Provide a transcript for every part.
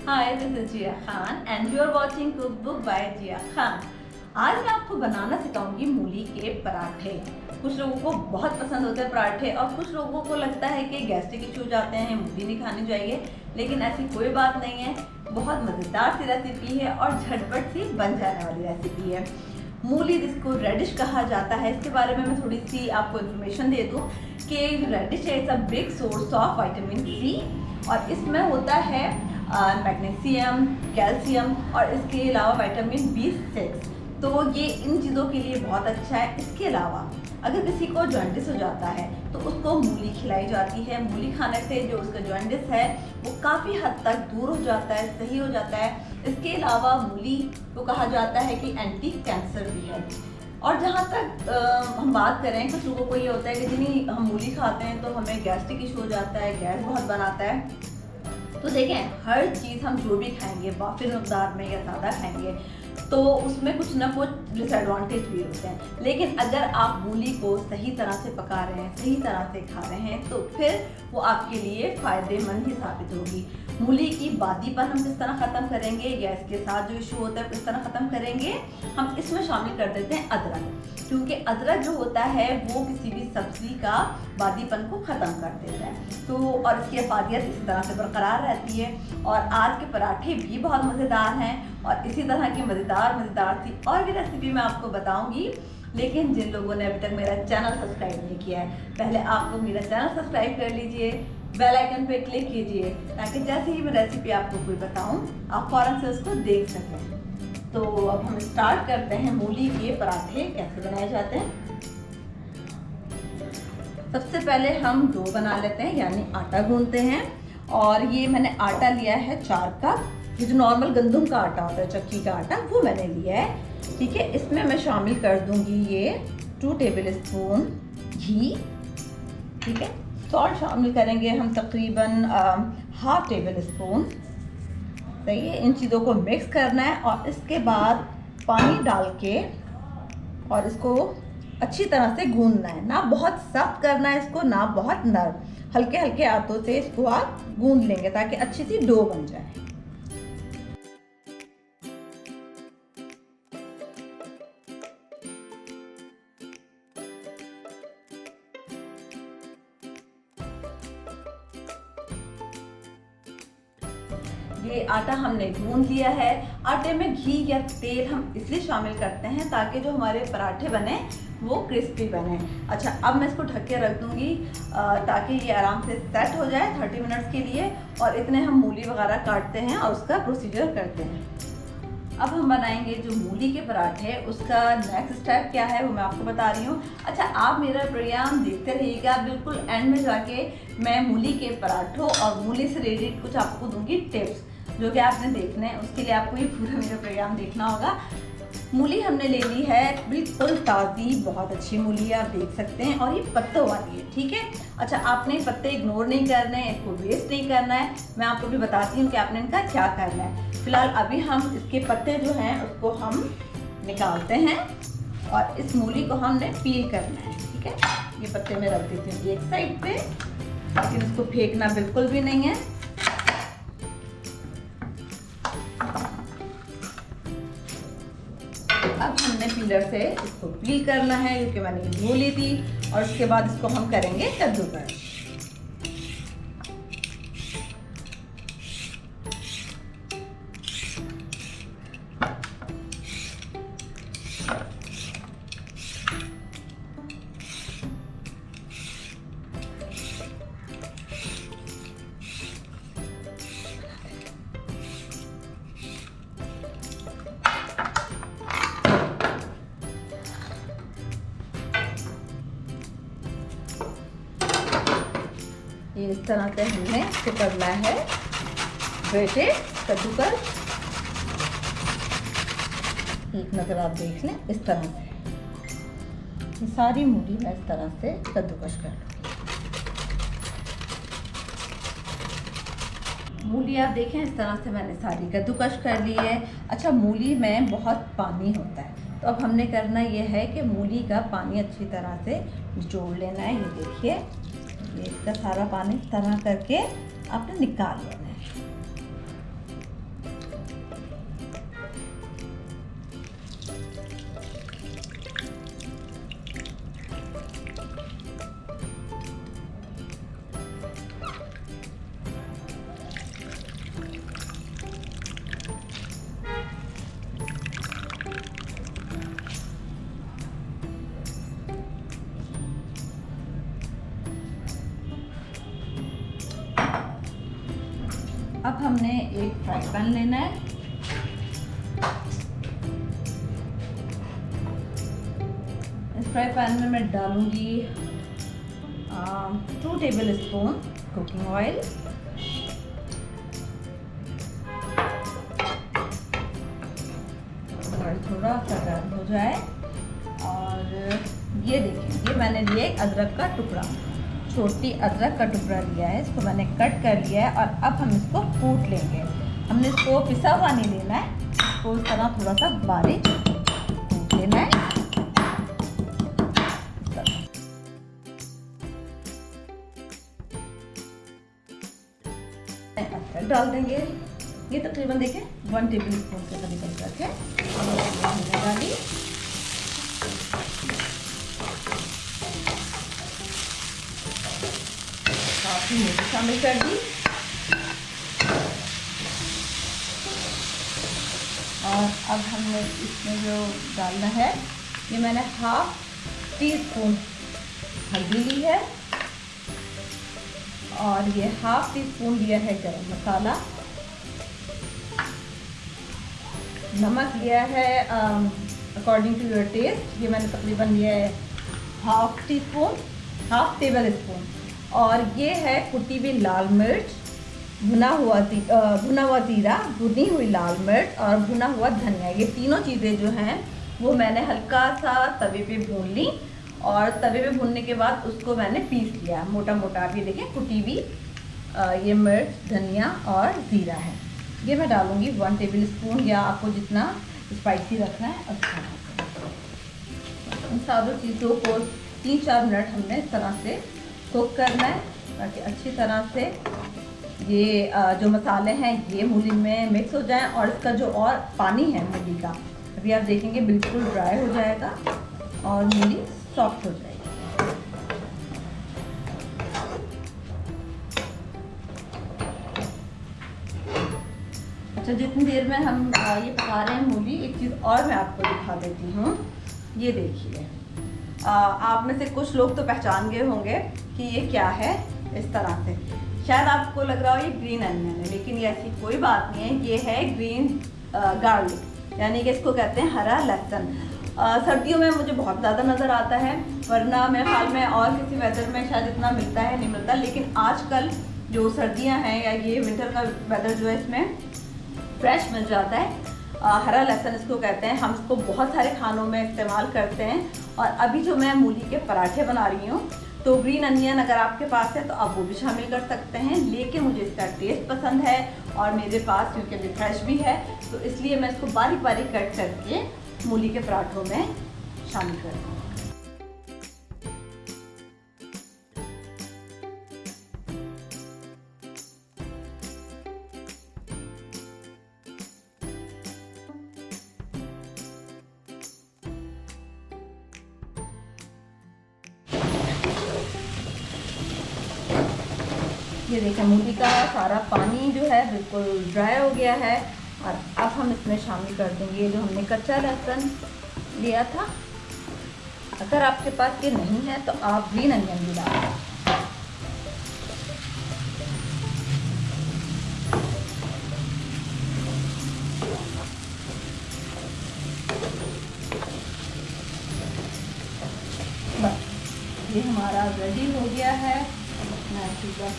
Hi, this is Jia Khan and you are watching Cookbook by Jia Khan। आज मैं आपको बनाना सिखाऊंगी मूली के पराठे। कुछ लोगों को बहुत पसंद होते हैं पराठे और कुछ लोगों को लगता है कि गैस्ट्रिक इशू जाते हैं, मूली नहीं खानी चाहिए, लेकिन ऐसी कोई बात नहीं है। बहुत मज़ेदार सी रेसिपी है और झटपट सी बन जाने वाली रेसिपी है। मूली जिसको रेडिश कहा जाता है, इसके बारे में मैं थोड़ी सी आपको इन्फॉर्मेशन दे दूँ कि radish is a big source of vitamin C और इसमें होता है मैग्नीशियम, कैल्शियम और इसके अलावा विटामिन B6। तो ये इन चीज़ों के लिए बहुत अच्छा है। इसके अलावा अगर किसी को जॉन्डिस हो जाता है तो उसको मूली खिलाई जाती है। मूली खाने से जो उसका जॉन्डिस है वो काफ़ी हद तक दूर हो जाता है, सही हो जाता है। इसके अलावा मूली को कहा जाता है कि एंटी कैंसर भी है। और जहाँ तक हम बात करें, कुछ लोगों को ये होता है कि जिन्हें हम मूली खाते हैं तो हमें गैस्ट्रिक इशू हो जाता है, गैस बहुत बनाता है। तो देखें, हर चीज़ हम जो भी खाएंगे वाफिर मकदार में या ज़्यादा खाएंगे तो उसमें कुछ ना कुछ डिसएडवांटेज भी होते हैं। लेकिन अगर आप मूली को सही तरह से पका रहे हैं, सही तरह से खा रहे हैं तो फिर वो आपके लिए फ़ायदेमंद ही साबित होगी। मूली की बादीपन हम किस तरह ख़त्म करेंगे या इसके साथ जो इशू होता है किस तरह ख़त्म करेंगे, हम इसमें शामिल कर देते हैं अदरक। क्योंकि अदरक जो होता है वो किसी भी सब्ज़ी का बादीपन को ख़त्म कर देता है। तो और इसकी अफादियत इसी तरह से बरकरार रहती है। और आज के पराठे भी बहुत मज़ेदार हैं और इसी तरह की मज़ेदार सी और भी रेसिपी मैं आपको बताऊंगी। लेकिन जिन लोगों ने अभी तक मेरा चैनल सब्सक्राइब नहीं किया है, पहले आप लोग मेरा चैनल सब्सक्राइब कर लीजिए, बेल आइकन पे क्लिक कीजिए ताकि जैसे ही मैं रेसिपी आपको कोई बताऊं आप फ़ौरन से उसको देख सकें। तो अब हम स्टार्ट करते हैं मूली के पराठे कैसे बनाए जाते हैं। सबसे पहले हम डो बना लेते हैं, यानी आटा गूंथते हैं। और ये मैंने आटा लिया है 4 कप। ये जो नॉर्मल गंदम का आटा होता है, चक्की का आटा, वो मैंने लिया है। ठीक है, इसमें मैं शामिल कर दूंगी ये 2 टेबल स्पून घी। ठीक है, सॉल्ट शामिल करेंगे हम तकरीबन 1/2 टेबल स्पून। सही है, इन चीज़ों को मिक्स करना है और इसके बाद पानी डाल के और इसको अच्छी तरह से गूंदना है। ना बहुत सख्त करना है इसको, ना बहुत नरम, हल्के हल्के हाथों से इसको आप गूंद लेंगे ताकि अच्छी सी डो बन जाए। ये आटा हमने गूंद लिया है। आटे में घी या तेल हम इसलिए शामिल करते हैं ताकि जो हमारे पराठे बने वो क्रिस्पी बने। अच्छा, अब मैं इसको ढक के रख दूंगी ताकि ये आराम से सेट हो जाए 30 मिनट्स के लिए। और इतने हम मूली वगैरह काटते हैं और उसका प्रोसीजर करते हैं। अब हम बनाएंगे जो मूली के पराठे, उसका नेक्स्ट स्टेप क्या है वो मैं आपको बता रही हूँ। अच्छा, आप मेरा प्रोग्राम देखते रहिएगा, बिल्कुल एंड में जाके मैं मूली के पराठों और मूली से रिलेटेड कुछ आपको दूंगी टिप्स जो कि आपने देखने हैं। उसके लिए आपको ये पूरा मेरा प्रोग्राम देखना होगा। मूली हमने ले ली है बिल्कुल ताज़ी, बहुत अच्छी मूली है, आप देख सकते हैं, और ये पत्तों वाली है। ठीक है, अच्छा, आपने पत्ते इग्नोर नहीं करने हैं, इसको वेस्ट नहीं करना है। मैं आपको भी बताती हूँ कि आपने इनका क्या करना है। फिलहाल अभी हम इसके पत्ते जो हैं उसको हम निकालते हैं और इस मूली को हमने पील करना है। ठीक है, ये पत्ते में रख देती हूँ एक साइड पे, लेकिन इसको फेंकना बिल्कुल भी नहीं है। अब हमने पीलर से इसको पील करना है क्योंकि मैंने ये धो ली थी। और उसके बाद इसको हम करेंगे कद्दूकस। ये इस तरह से हमने इसको करना है ग्रेटेड कद्दूकस। एक नज़र आप देख लें, इस तरह से ये सारी मूली मैं इस तरह से कद्दूकस कर लूँ। मूली आप देखें, इस तरह से मैंने सारी कद्दूकस कर ली है। अच्छा, मूली में बहुत पानी होता है तो अब हमने करना ये है कि मूली का पानी अच्छी तरह से निचोड़ लेना है। ये देखिए, ये इसका सारा पानी इस तरह करके आपने निकाल लेना है। एक फ्राई पैन लेना है। इस फ्राई पैन में मैं डालूंगी 2 table spoon cooking oil. Oil थोड़ा सा गर्म हो जाए और ये देखिए, ये मैंने लिया एक अदरक का टुकड़ा, छोटी अदरक का टुकड़ा लिया है। इसको मैंने कट कर लिया है और अब हम इसको कूट लेंगे। हमने इसको पिसा हुआ नहीं लेना है, इसको इस तरह थोड़ा सा बारीक कूट लेना है। अदरक डाल देंगे, ये तकरीबन देखिए 1 टेबल स्पून के करीब अदरक है। डाली मिर्च शामिल कर दी और अब हमने इसमें जो डालना है, ये मैंने 1/2 टीस्पून हल्दी ली है और ये 1/2 टीस्पून लिया है गरम मसाला। नमक लिया है अकॉर्डिंग टू योर टेस्ट, ये मैंने तकरीबन लिया है 1/2 टीस्पून, 1/2 टेबल स्पून। और ये है कुटी हुई लाल मिर्च, भुना हुआ जीरा, भुनी हुई लाल मिर्च और भुना हुआ धनिया। ये तीनों चीज़ें जो हैं वो मैंने हल्का सा तवे पे भून ली और तवे पे भूनने के बाद उसको मैंने पीस लिया मोटा मोटा। आप ये देखें कुटी हुई ये मिर्च, धनिया और ज़ीरा है। ये मैं डालूँगी 1 टेबल स्पून, या आपको जितना स्पाइसी रखना है अच्छा। इन सारी चीज़ों को 3-4 मिनट हमने इस तरह से कुक करना है ताकि अच्छी तरह से ये जो मसाले हैं ये मूली में मिक्स हो जाएं और इसका जो और पानी है मूली का, अभी आप देखेंगे बिल्कुल ड्राई हो जाएगा और मूली सॉफ्ट हो जाएगी। अच्छा, जितनी देर में हम ये पका रहे हैं मूली, एक चीज़ और मैं आपको दिखा देती हूँ। ये देखिए, आप में से कुछ लोग तो पहचान गए होंगे कि ये क्या है। इस तरह से शायद आपको लग रहा हो ये ग्रीन अनियन है, लेकिन ये ऐसी कोई बात नहीं है। ये है ग्रीन गार्लिक, यानी कि इसको कहते हैं हरा लहसुन। सर्दियों में मुझे बहुत ज़्यादा नज़र आता है, वरना मेरे ख्याल में और किसी वेदर में शायद इतना मिलता है नहीं मिलता। लेकिन आजकल जो सर्दियाँ हैं या ये विंटर का वेदर जो है, इसमें फ्रेश मिल जाता है। हरा लहसुन इसको कहते हैं। हम इसको बहुत सारे खानों में इस्तेमाल करते हैं। और अभी जो मैं मूली के पराठे बना रही हूँ, तो ग्रीन अनियन अगर आपके पास है तो आप वो भी शामिल कर सकते हैं, लेकिन मुझे इसका टेस्ट पसंद है और मेरे पास क्योंकि अभी फ्रेश भी है तो इसलिए मैं इसको बारीक बारीक कट करके मूली के पराठों में शामिल कर दूँ। ये देखिए, मूली का सारा पानी जो है बिल्कुल ड्राई हो गया है और अब हम इसमें शामिल कर देंगे जो हमने कच्चा लहसुन लिया था। अगर आपके पास ये नहीं है तो आप ग्रीन अनियन भी डालें। बस ये हमारा रेडी हो गया है। मैं चूल्हा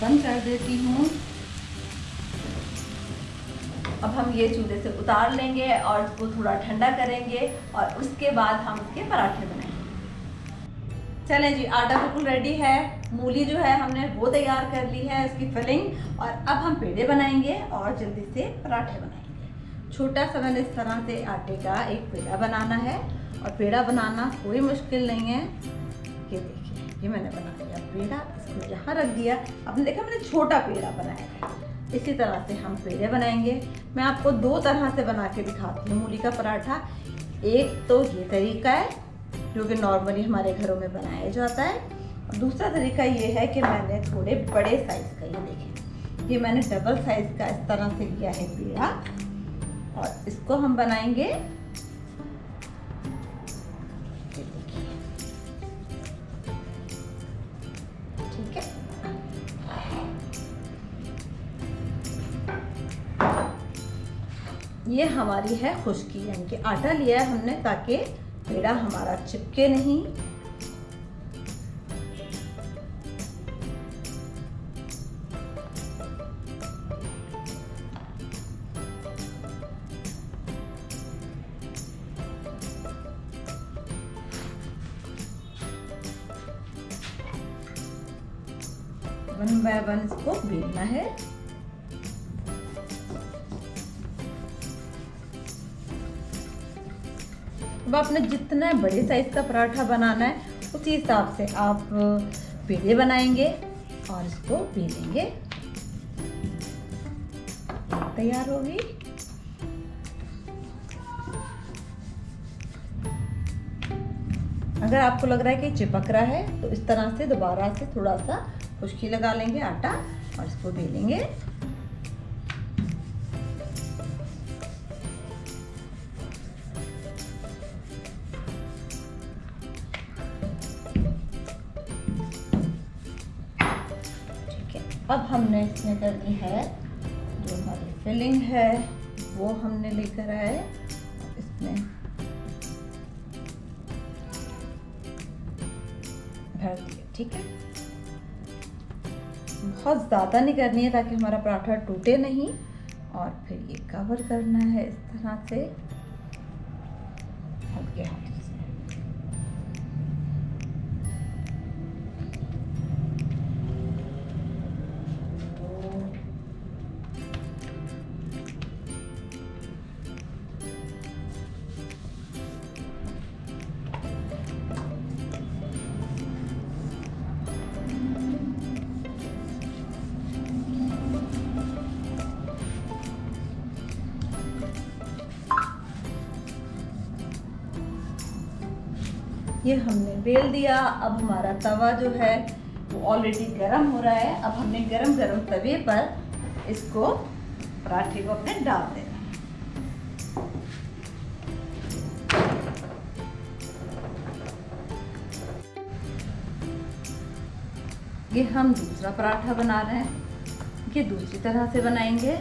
बंद कर देती हूँ। अब हम ये चूल्हे से उतार लेंगे और इसको थोड़ा ठंडा करेंगे और उसके बाद हम इसके पराठे बनाएंगे। चलें जी, आटा बिल्कुल रेडी है। मूली जो है हमने वो तैयार कर ली है, इसकी फिलिंग। और अब हम पेड़े बनाएंगे और जल्दी से पराठे बनाएंगे। छोटा सा मैंने इस तरह से आटे का एक पेड़ा बनाना है और पेड़ा बनाना कोई मुश्किल नहीं है। ये देखिए, ये मैंने बना लिया पेड़ा, इसको यहाँ रख दिया। आपने देखा मैंने छोटा पेड़ा बनाया है। इसी तरह से हम पेड़े बनाएंगे। मैं आपको 2 तरह से बना के दिखाती हूँ मूली का पराठा। एक तो ये तरीका है जो कि नॉर्मली हमारे घरों में बनाया जाता है, और दूसरा तरीका ये है कि मैंने थोड़े बड़े साइज़ का, ये देखें, ये मैंने डबल साइज़ का इस तरह से लिया है पेड़ा और इसको हम बनाएंगे। ये हमारी है खुश्की, यानी कि आटा लिया है हमने ताकि पेड़ा हमारा चिपके नहीं। वन बाय वन इसको बेलना है। अब आपने जितना बड़े साइज का पराठा बनाना है उसी हिसाब से आप पेड़े बनाएंगे और इसको बेलेंगे। तैयार होगी। अगर आपको लग रहा है कि चिपक रहा है तो इस तरह से दोबारा से थोड़ा सा खुश्की लगा लेंगे आटा और इसको बेलेंगे। ठीक है, अब हमने इसमें करनी है जो हमारी फिलिंग है वो हमने लेकर आए इसमें भर दिया। ठीक है, बहुत ज़्यादा नहीं करनी है ताकि हमारा पराठा टूटे नहीं। और फिर ये कवर करना है इस तरह से हल्के हाथों से। ये हमने बेल दिया। अब हमारा तवा जो है वो ऑलरेडी गर्म हो रहा है। अब हमने गरम गरम तवे पर इसको पराठे को अपने डाल देना है। ये हम दूसरा पराठा बना रहे हैं, ये दूसरी तरह से बनाएंगे।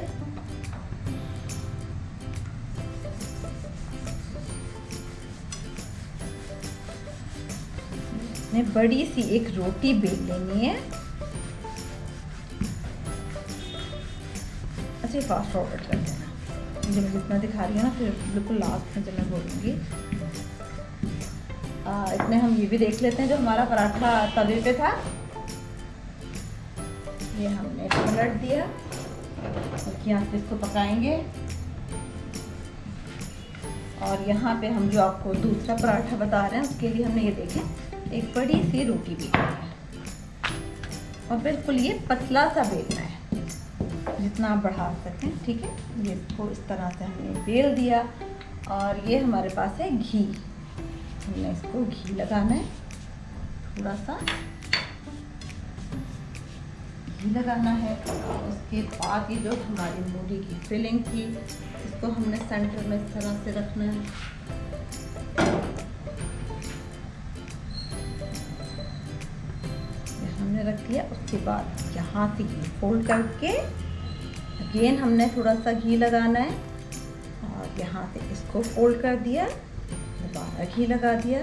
बड़ी सी एक रोटी बेल लेनी है। अच्छा, फास्ट फॉरवर्ड कर देना। मुझे मैं जितना दिखा रही हूँ ना फिर बिल्कुल लास्ट में जब मैं बोलूँगी इतने हम ये भी देख लेते हैं जो हमारा पराठा तवे पे था। ये हमने पलट दिया और यहाँ पे इसको पकाएंगे। और यहाँ पे हम जो आपको दूसरा पराठा बता रहे हैं उसके लिए हमने ये देखें एक बड़ी सी रोटी बेलना है और बिल्कुल ये पतला सा बेलना है जितना आप बढ़ा सकें। ठीक है, ये इसको इस तरह से हमने बेल दिया। और ये हमारे पास है घी, हमने इसको घी लगाना है। थोड़ा सा घी लगाना है। उसके बाद ये जो हमारी मूली की फिलिंग थी इसको हमने सेंटर में इस तरह से रखना है। हमने रख दिया। उसके बाद यहाँ से घी फोल्ड करके अगेन हमने थोड़ा सा घी लगाना है और यहाँ से इसको फोल्ड कर दिया, दोबारा घी लगा दिया,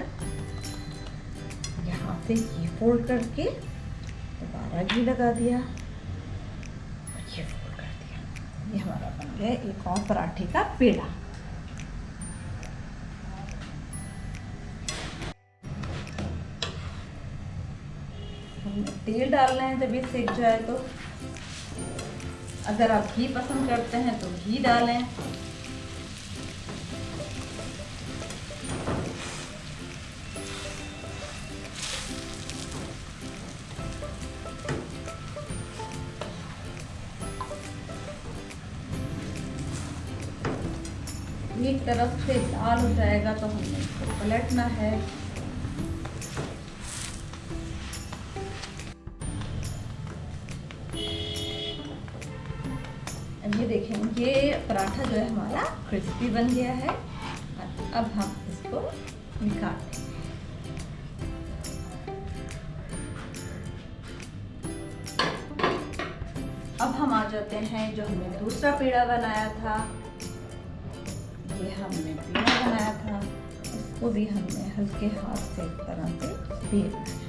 यहाँ से घी फोल्ड करके दोबारा घी लगा दिया और ये फोल्ड कर दिया। ये हमारा बन गया एक और पराठे का पेड़ा। तेल डालना है जब ये सेक जाए तो। अगर आप घी पसंद करते हैं तो घी डालें। एक तरफ से लाल हो जाएगा तो हमें इसको पलटना है। ये देखें, ये पराठा जो है हमारा क्रिस्पी बन गया है। अब हम इसको निकाल देंगे। अब हम आ जाते हैं जो हमने दूसरा पेड़ा बनाया था ये हमने पेड़ा बनाया था, इसको भी हमने हल्के हाथ से इस तरह से बेलना है।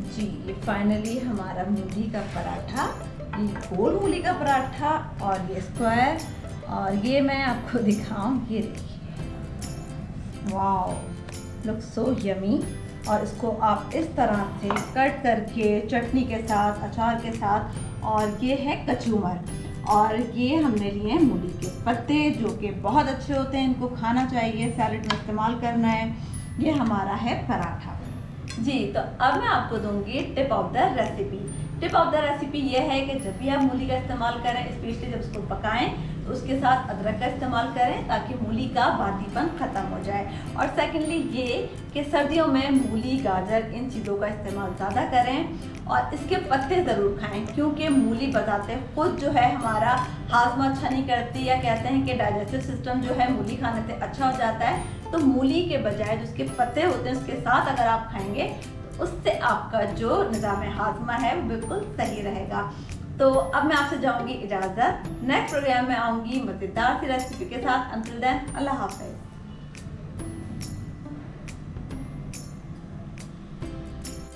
जी, ये फाइनली हमारा मूली का पराठा, ये गोल मूली का पराठा और ये स्क्वायर, और ये मैं आपको दिखाऊं, ये देखिए, वाओ, लुक सो यमी। और इसको आप इस तरह से कट करके चटनी के साथ, अचार के साथ, और ये है कचूमर, और ये हमने लिए हैं मूली के पत्ते जो कि बहुत अच्छे होते हैं, इनको खाना चाहिए, सैलेड में इस्तेमाल करना है। ये हमारा है पराठा। जी, तो अब मैं आपको दूंगी tip of the recipe. Tip of the recipe ये है कि जब भी आप मूली का इस्तेमाल करें, स्पेशली जब उसको पकाएं, तो उसके साथ अदरक का इस्तेमाल करें ताकि मूली का बादीपन ख़त्म हो जाए। और सेकेंडली ये कि सर्दियों में मूली, गाजर, इन चीज़ों का इस्तेमाल ज़्यादा करें और इसके पत्ते ज़रूर खाएं, क्योंकि मूली बताते खुद जो है हमारा हाजमा अच्छा नहीं करती, या कहते हैं कि डाइजेस्टिव सिस्टम जो है मूली खाने से अच्छा हो जाता है। तो मूली के बजाय जो उसके पत्ते होते हैं उसके साथ अगर आप खाएंगे तो उससे आपका जो निज़ाम हाजमा है वो बिल्कुल सही रहेगा। तो अब मैं आपसे जाऊंगी इजाज़त, नेक्स्ट प्रोग्राम में आऊंगी मज़ेदार सी रेसिपी के साथ। अंटिल देन, अल्लाह हाफ़िज़।